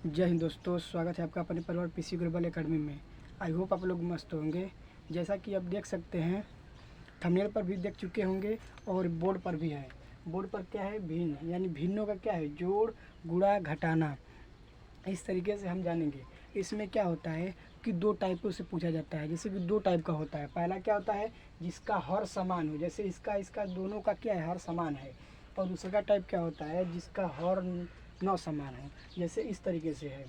जय हिंद दोस्तों, स्वागत है आपका अपने परिवार पीसी ग्लोबल एकेडमी में। आई होप आप लोग मस्त होंगे। जैसा कि आप देख सकते हैं, थंबनेल पर भी देख चुके होंगे और बोर्ड पर भी है। बोर्ड पर क्या है? भिन्न, यानी भिन्नों का क्या है? जोड़, गुणा, घटाना। इस तरीके से हम जानेंगे। इसमें क्या होता है कि दो टाइपों से पूछा जाता है। जैसे कि दो टाइप का होता है। पहला क्या होता है? जिसका हर समान हो, जैसे इसका दोनों का क्या है? हर समान है। और दूसरा टाइप क्या होता है? जिसका हर न समान हो, जैसे इस तरीके से है।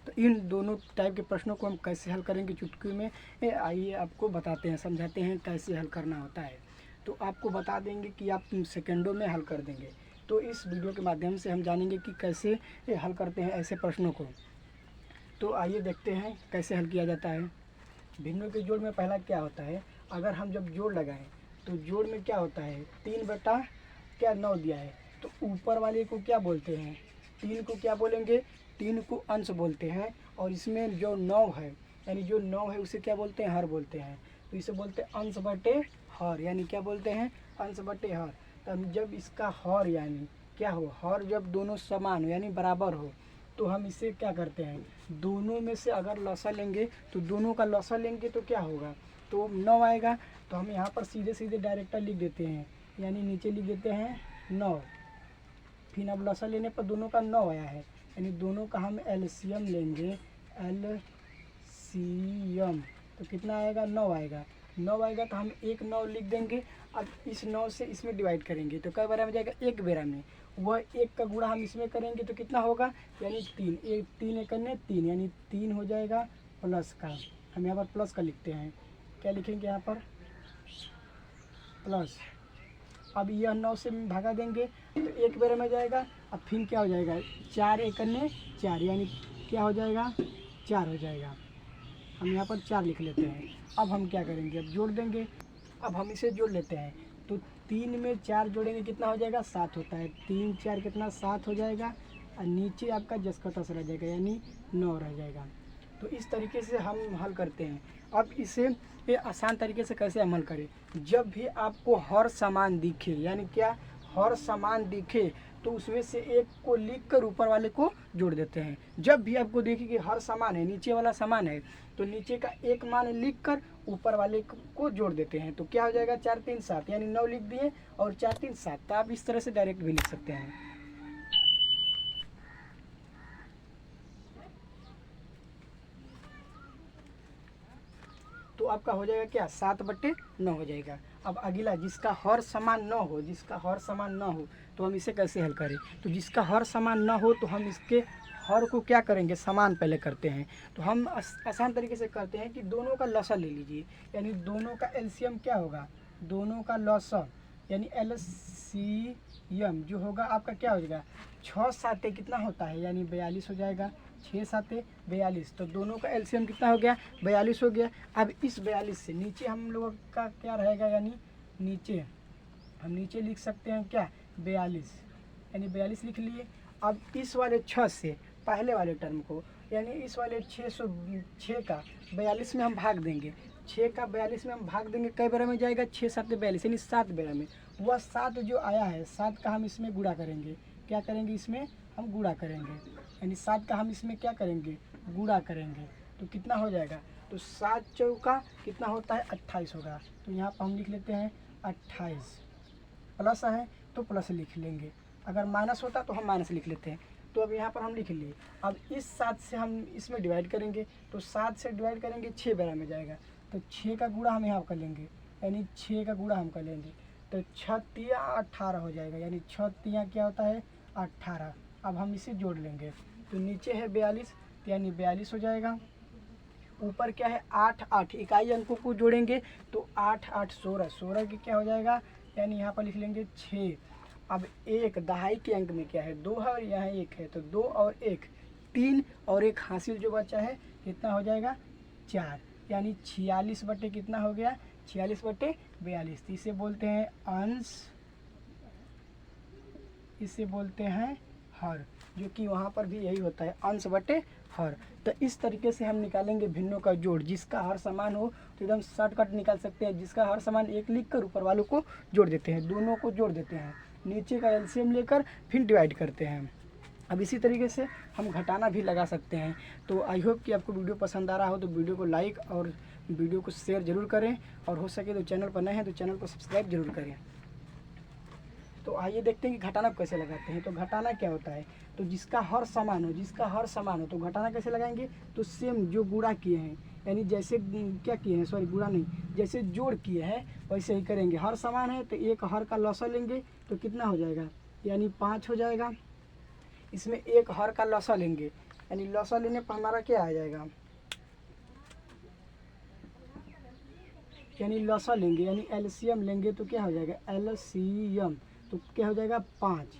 तो इन दोनों टाइप के प्रश्नों को हम कैसे हल करेंगे चुटकी में, आइए आपको बताते हैं, समझाते हैं कैसे हल करना होता है। तो आपको बता देंगे कि आप सेकंडों में हल कर देंगे। तो इस वीडियो के माध्यम से हम जानेंगे कि कैसे हल करते हैं ऐसे प्रश्नों को। तो आइए देखते हैं कैसे हल किया जाता है। भिन्नों के जोड़ में पहला क्या होता है? अगर हम जब जोड़ लगाएं तो जोड़ में क्या होता है? 3/9 दिया है, तो ऊपर वाले को क्या बोलते हैं? 3 को क्या बोलेंगे? 3 को अंश बोलते हैं। और इसमें जो 9 है, यानी जो 9 है उसे क्या बोलते हैं? हर बोलते हैं। तो इसे बोलते हैं अंश बटे हर, यानी क्या बोलते हैं? अंश बटे हर। तब जब इसका हर यानी क्या हो? हर जब दोनों समान हो यानी बराबर हो, तो हम इसे क्या करते हैं? दोनों में से अगर लसा लेंगे तो दोनों का लसा लेंगे तो क्या होगा? तो 9 आएगा। तो हम यहाँ पर सीधे सीधे डायरेक्ट लिख देते हैं, यानी नीचे लिख देते हैं 9। फिर अब लसा लेने पर दोनों का 9 आया है, यानी दोनों का हम एलसीएम लेंगे। एलसीएम तो कितना आएगा? 9 आएगा। 9 आएगा तो हम एक 9 लिख देंगे। अब इस 9 से इसमें डिवाइड करेंगे तो कई बार में जाएगा? एक बेरा में। वह एक का गुणा हम इसमें करेंगे तो कितना होगा? यानी 3। एक 3 एक करने 3, यानी 3 हो जाएगा प्लस का। हम यहाँ पर प्लस का लिखते हैं। क्या लिखेंगे यहाँ पर? प्लस। अब यह 9 से भागा देंगे तो एक बेर में जाएगा। अब फिर क्या हो जाएगा? 4 एक करने 4, यानी क्या हो जाएगा? 4 हो जाएगा। हम यहाँ पर 4 लिख लेते हैं। अब हम क्या करेंगे? अब जोड़ देंगे। अब हम इसे जोड़ लेते हैं। तो 3 में 4 जोड़ेंगे कितना हो जाएगा? 7 होता है। 3 4 कितना? 7 हो जाएगा। और नीचे आपका जस का तस रह जाएगा, यानी 9 रह जाएगा। तो इस तरीके से हम हल करते हैं। अब इसे ये आसान तरीके से कैसे अमल करें? जब भी आपको हर समान दिखे, यानी क्या? हर समान दिखे, तो उसमें से एक को लिख कर ऊपर वाले को जोड़ देते हैं। जब भी आपको देखे कि हर समान है, नीचे वाला समान है, तो नीचे का एक मान लिख कर ऊपर वाले को जोड़ देते हैं। तो क्या हो जाएगा? 4 3 7, यानी 9 लिख दिए और 4 3 7। तो आप इस तरह से डायरेक्ट भी लिख सकते हैं। तो आपका हो जाएगा क्या? 7/9 हो जाएगा। अब अगला, जिसका हर समान न हो, जिसका हर समान न हो, तो हम इसे कैसे हल करें? तो जिसका हर समान न हो तो हम इसके हर को क्या करेंगे? समान पहले करते हैं। तो हम आसान तरीके से करते हैं कि दोनों का लसा ले लीजिए, यानी दोनों का एलसीएम क्या होगा? दोनों का लसा, यानी एलसीएम जो होगा आपका क्या हो जाएगा? 6 7 कितना होता है? यानी 42 हो जाएगा। 6 7 42, तो दोनों का एलसीएम कितना हो गया? 42 हो गया। अब इस 42 से नीचे हम लोगों का क्या रहेगा? यानी नीचे हम नीचे लिख सकते हैं क्या? 42, यानी 42 लिख लिए। अब इस वाले 6 से पहले वाले टर्म को, यानी इस वाले 6 का 42 में हम भाग देंगे। 6 का 42 में हम भाग देंगे, कई बेरा में जाएगा? 6 7 42, यानी 7 बेरा में। वह 7 जो आया है, 7 का हम इसमें गुणा करेंगे। क्या करेंगे? इसमें हम गुणा करेंगे, यानी 7 का हम इसमें क्या करेंगे? गुणा करेंगे। तो कितना हो जाएगा? तो 7 चौका कितना होता है? 28 होगा। तो यहाँ पर हम लिख लेते हैं 28। प्लस है तो प्लस लिख लेंगे, अगर माइनस होता तो हम माइनस लिख लेते हैं। तो अब यहाँ पर हम लिख लिए। अब इस 7 से हम इसमें डिवाइड करेंगे, तो 7 से डिवाइड करेंगे 6 बेरा में जाएगा। तो 6 का गुणा हम यहाँ कर लेंगे, यानी 6 का गुणा हम कर लेंगे। तो 6 तिया 18 हो जाएगा, यानी 6 तिया क्या होता है? 18। अब हम इसे जोड़ लेंगे। तो नीचे है 42, यानी 42 हो जाएगा। ऊपर क्या है? 8 8 इकाई अंकों को जोड़ेंगे तो 8 8 16, 16 की क्या हो जाएगा? यानी यहाँ पर लिख लेंगे 6। अब एक दहाई के अंक में क्या है? 2 है और यहाँ 1 है, तो 2 और 1 3, और एक हासिल जो बचा है कितना हो जाएगा? 4, यानी 46 बटे कितना हो गया? 46/42। तो इसे बोलते हैं अंश, इसे बोलते हैं हर, जो कि वहाँ पर भी यही होता है, अंश बटे हर। तो इस तरीके से हम निकालेंगे भिन्नों का जोड़। जिसका हर समान हो तो एकदम शॉर्टकट निकाल सकते हैं। जिसका हर समान एक लिख कर ऊपर वालों को जोड़ देते हैं, दोनों को जोड़ देते हैं, नीचे का एलसीएम लेकर फिर डिवाइड करते हैं। अब इसी तरीके से हम घटाना भी लगा सकते हैं। तो आई होप कि आपको वीडियो पसंद आ रहा हो तो वीडियो को लाइक और वीडियो को शेयर ज़रूर करें, और हो सके तो चैनल पर नए हैं तो चैनल को सब्सक्राइब जरूर करें। तो आइए देखते हैं कि घटाना कैसे लगाते हैं। तो घटाना क्या होता है, तो जिसका हर समान हो तो घटाना कैसे लगाएंगे, तो सेम जो गुणा किए हैं, यानी जैसे क्या किए हैं, सॉरी गुणा नहीं, जैसे जोड़ किए हैं वैसे ही करेंगे। हर समान है तो एक हर का लौसा लेंगे तो कितना हो जाएगा, यानी 5 हो जाएगा। इसमें एक हर का लौसा लेंगे, यानी लौसा लेने पर हमारा क्या आ जाएगा, यानी लौसा लेंगे यानी एलसीएम लेंगे तो क्या हो जाएगा, एलसीएम तो क्या हो जाएगा 5।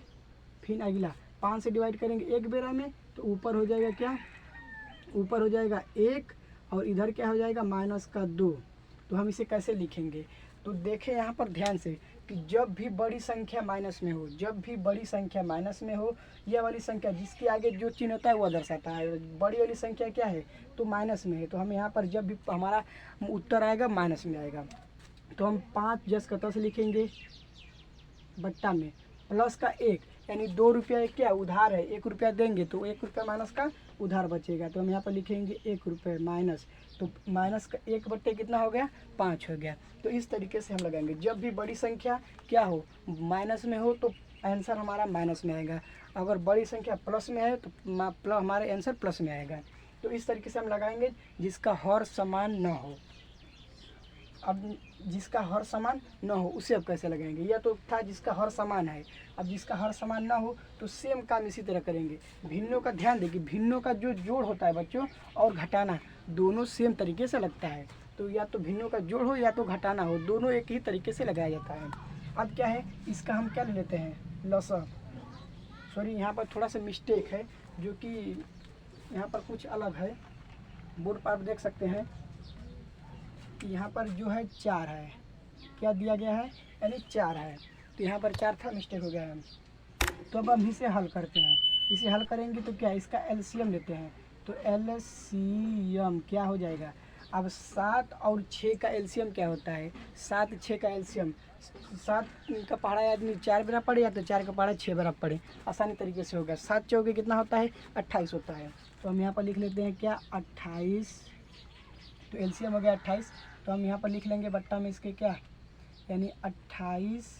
फिर अगला 5 से डिवाइड करेंगे एक बेरा में तो ऊपर हो जाएगा क्या, ऊपर हो जाएगा 1 और इधर क्या हो जाएगा -2। तो हम इसे कैसे लिखेंगे, तो देखें यहाँ पर ध्यान से कि जब भी बड़ी संख्या माइनस में हो, जब भी बड़ी संख्या माइनस में हो, यह वाली संख्या जिसके आगे जो चिन्ह होता है वह दर्शाता है। बड़ी वाली संख्या क्या है, तो माइनस में है, तो हम यहाँ पर जब भी हमारा उत्तर आएगा माइनस में आएगा। तो हम 5 जस का 10 लिखेंगे बट्टा में प्लस का 1, यानी 2 रुपया क्या उधार है, 1 रुपया देंगे तो 1 रुपया माइनस का उधार बचेगा। तो हम यहाँ पर लिखेंगे 1 रुपये माइनस, तो माइनस का 1 बट्टे कितना हो गया, 5 हो गया। तो इस तरीके से हम लगाएंगे, जब भी बड़ी संख्या क्या हो माइनस में हो तो आंसर हमारा माइनस में आएगा, अगर बड़ी संख्या प्लस में है तो हमारा आंसर प्लस में आएगा। तो इस तरीके से हम लगाएंगे जिसका हर समान न हो। अब जिसका हर समान न हो उसे अब कैसे लगाएंगे, यह तो था जिसका हर समान है। अब जिसका हर समान ना हो तो सेम काम इसी तरह करेंगे। भिन्नों का ध्यान दें कि भिन्नों का जो जोड़ होता है बच्चों और घटाना दोनों सेम तरीके से लगता है। तो या तो भिन्नों का जोड़ हो या तो घटाना हो, दोनों एक ही तरीके से लगाया जाता है। अब क्या है, इसका हम क्या ले लेते हैं लौसा, सॉरी यहाँ पर थोड़ा सा मिस्टेक है जो कि यहाँ पर कुछ अलग है, बोर्ड पर आप देख सकते हैं कि यहाँ पर जो है 4 है, क्या दिया गया है यानी 4 है, तो यहाँ पर 4 था, मिस्टेक हो गया है। तो अब हम इसे हल करते हैं, इसे हल करेंगे तो क्या इसका एलसीएम लेते हैं, तो एलसीएम क्या हो जाएगा। अब 7 और 6 का एलसीएम क्या होता है, 7 6 का एलसीएम, 7 का पहाड़ा आदमी 4 बेरा पढ़े या तो 4 का पहाड़ा 6 बेरा पढ़े, आसानी तरीके से होगा। 7 चौके कितना होता है 28 होता है, तो हम यहाँ पर लिख लेते हैं क्या 28, तो एलसीएम हो गया 28। तो हम यहाँ पर लिख लेंगे बट्टा में इसके क्या, यानी 28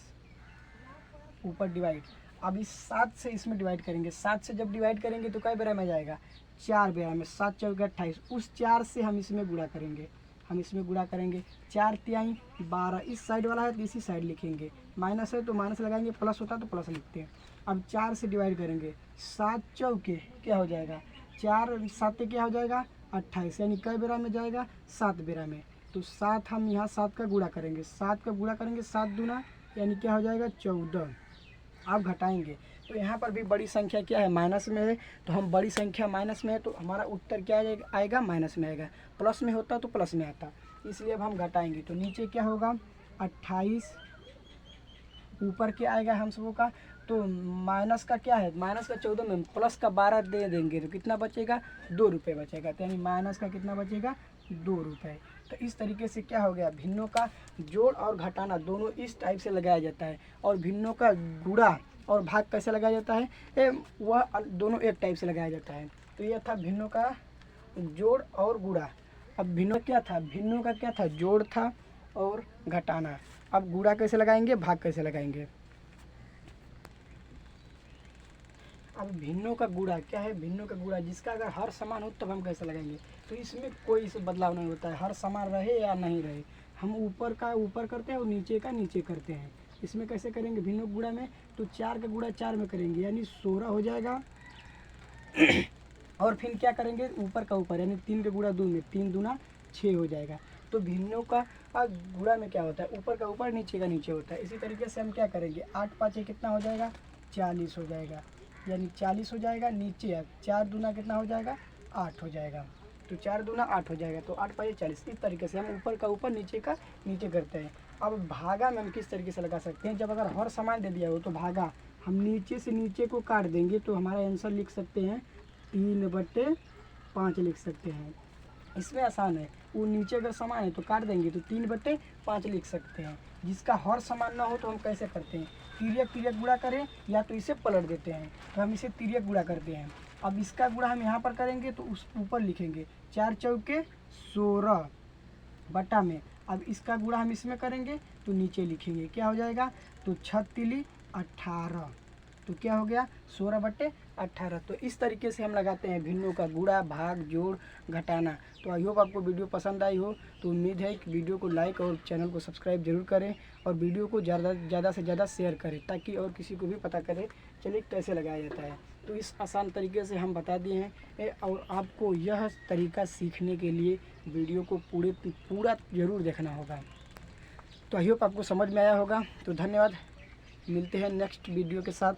ऊपर डिवाइड। अब इस 7 से इसमें डिवाइड करेंगे, 7 से जब डिवाइड करेंगे तो कई बेरा में जाएगा 4 बेरा में, 7 चौके 28, उस 4 से हम इसमें गुणा करेंगे, हम इसमें गुणा करेंगे 4 तिहाई 12, इस साइड वाला है तो इसी साइड लिखेंगे, माइनस है तो माइनस लगाएंगे, प्लस होता है तो प्लस लिखते हैं। अब 4 से डिवाइड करेंगे, 7 चौके क्या हो जाएगा 4 7 क्या हो जाएगा 28, यानी कई बेरा में जाएगा 7 बेरा में। तो 7 हम यहाँ 7 का गुणा करेंगे, 7 का गुणा करेंगे 7 दूना यानी क्या हो जाएगा 14। आप घटाएंगे तो यहाँ पर भी बड़ी संख्या क्या है माइनस में है, तो हम बड़ी संख्या माइनस में है तो हमारा उत्तर क्या आएगा माइनस में आएगा, प्लस में होता तो प्लस में आता, इसलिए अब हम घटाएंगे। तो नीचे क्या होगा 28, ऊपर क्या आएगा हम सबों का, तो माइनस का क्या है माइनस का 14 में प्लस का 12 दे देंगे तो कितना बचेगा 2 रुपये बचेगा, तो यानी माइनस का कितना बचेगा 2 रुपये। तो इस तरीके से क्या हो गया, भिन्नों का जोड़ और घटाना दोनों इस टाइप से लगाया जाता है, और भिन्नों का गुणा और भाग कैसे लगाया जाता है वह दोनों एक टाइप से लगाया जाता है। तो यह था भिन्नों का जोड़ और गुणा। अब भिन्नों क्या था, भिन्नों का क्या था जोड़ था और घटाना। अब गुणा कैसे लगाएंगे, भाग कैसे लगाएंगे। अब भिन्नों का गुणा क्या है, भिन्नों का गुणा जिसका अगर हर समान हो तब हम कैसे लगाएंगे, तो इसमें कोई इस बदलाव नहीं होता है, हर समान रहे या नहीं रहे, हम ऊपर का ऊपर करते हैं और नीचे का नीचे करते हैं। इसमें कैसे करेंगे भिन्नों का गुणा में, तो 4 का गुणा 4 में करेंगे यानी 16 हो जाएगा और फिर क्या करेंगे ऊपर का ऊपर यानी 3 का गुणा 2 में, 3 दूना 6 हो जाएगा। तो भिन्नों का गुणा में क्या होता है ऊपर का ऊपर नीचे का नीचे होता है। इसी तरीके से हम क्या करेंगे 8 5 कितना हो जाएगा 40 हो जाएगा, यानी 40 हो जाएगा। नीचे 4 दूना कितना हो जाएगा 8 हो जाएगा, तो 4 दूना 8 हो जाएगा, तो 8 5 40। इस तरीके से हम ऊपर का ऊपर नीचे का नीचे करते हैं। अब भागा में हम किस तरीके से लगा सकते हैं, जब अगर हर समान दे दिया हो तो भागा हम नीचे से नीचे को काट देंगे, तो हमारा आंसर लिख सकते हैं 3/5 लिख सकते हैं। इसमें आसान है, वो नीचे अगर समान है तो काट देंगे तो 3/5 लिख सकते हैं। जिसका हर समान ना हो तो हम कैसे करते हैं, तिर्यक तिर्यक गुणा करें या तो इसे पलट देते हैं। तो हम इसे तिर्यक गुणा करते हैं। अब इसका गुणा हम यहाँ पर करेंगे तो उस ऊपर लिखेंगे 4 चौके 16 बटा में। अब इसका गुणा हम इसमें करेंगे तो नीचे लिखेंगे, क्या हो जाएगा, तो 6 तिली 18, तो क्या हो गया 16 बटे 18। तो इस तरीके से हम लगाते हैं भिन्नों का गुणा, भाग, जोड़, घटाना। तो आई होप आपको वीडियो पसंद आई हो। तो उम्मीद है कि वीडियो को लाइक और चैनल को सब्सक्राइब जरूर करें और वीडियो को ज़्यादा से ज़्यादा शेयर करें ताकि और किसी को भी पता करे चलिए कैसे लगाया जाता है। तो इस आसान तरीके से हम बता दिए हैं और आपको यह तरीका सीखने के लिए वीडियो को पूरा ज़रूर देखना होगा। तो आई होप आपको समझ में आया होगा। तो धन्यवाद, मिलते हैं नेक्स्ट वीडियो के साथ।